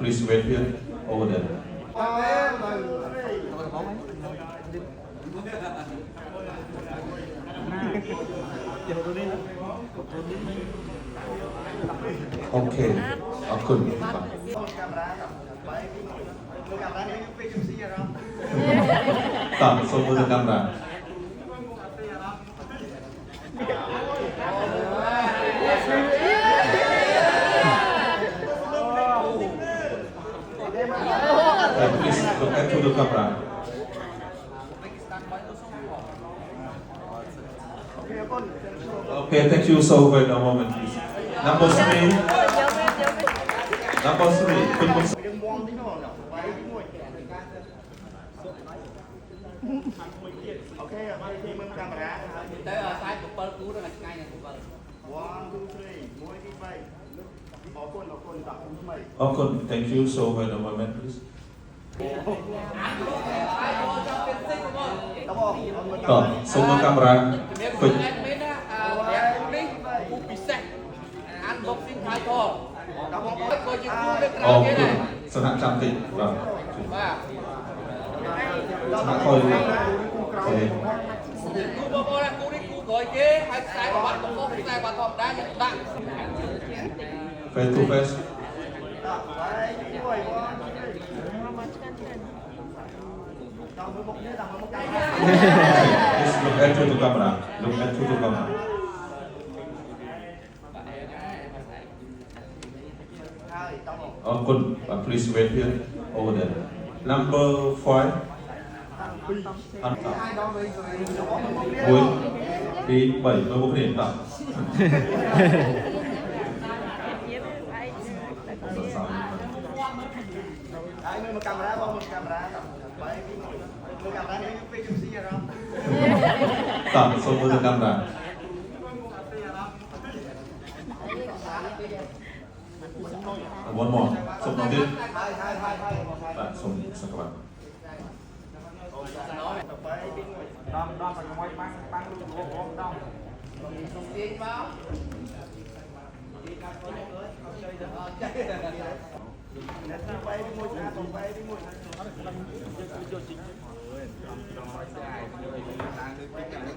Please wait here over there. Okay. ขอบคุณครับ so with the camera please look at to the camera. Okay, thank you so very much. Moment, please. Number 3. Number 3. People. Okay, camera. Tới sai của Pearl cứu đó là ngay này của Pearl. 1, 2, 3.មួយទី3. អរគុណតាក់ថ្មី Okay, thank you so very much. Moment, please. តោះសូមមើលកាមេរ៉ា ពេញ មានណានេះគូពិសេស unboxing title ដល់បងប្អូនក៏ជាគូវាក្រៅ អូ គេដែរ សហចាំតិចបាទ បាទ សហគយអូខេ គូបងប្អូនគូនេះគូក្រោយគេហើយខ្សែបាត់កំពុងខ្សែបាត់ធម្មតាយើងដាក់ face to face តាក់បាយមួយដល់មើលមុខនេះដល់មើលមុខកាមេរ៉ា please look at to the camera look at to the camera ហើយតោះ អរគុណ please wait here over there number 5 តាំងពី អត់តោះ ដល់វិញរបស់មើលមុខនេះ 1 2 3មើលមុខគ្នាតោះ ហើយមើលកាមេរ៉ាបងមើលកាមេរ៉ាបាយមើលកាមេរ៉ានេះពេលខ្ញុំស៊ីអារម្មណ៍ តោះសូមមើលកាមេរ៉ា one more សូមដល់ទៀត ហើយ បាទសូមសង្កត់ បាយពីមួយដល់6បាំងលូកបងដល់ tiền vào bay đi mua cha còn bay đi mua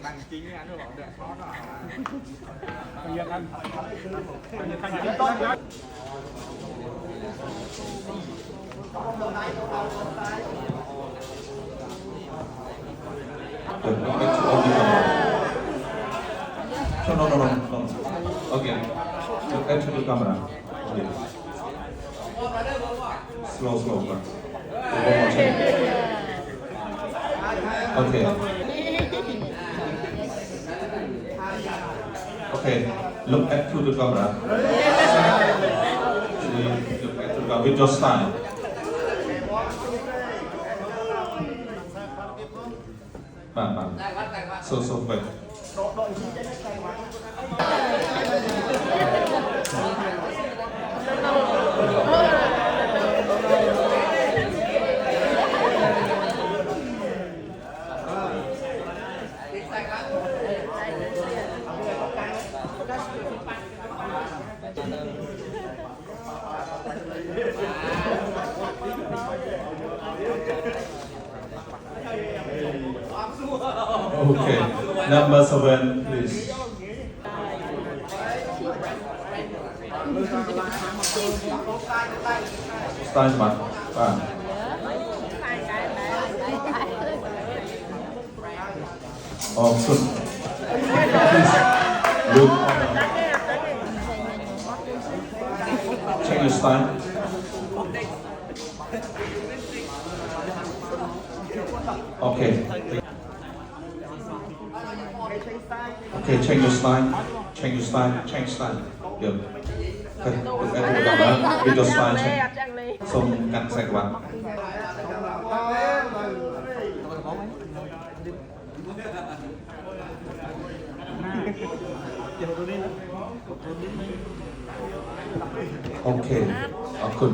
bằng chính anh nó bảo đẹp khó đó. No. Okay. Look at the camera. Okay. Slow. One more time. Okay. Okay. Look at to the camera. Look at to the camera with your style. So wait. Okay, number 7, please. Style mặt. Good. Please look. Check your style. Okay. Okay, change your style. Change style. Được. Okay, look at the camera. With your style change. Xong cắt sạch bạn. Okay, good.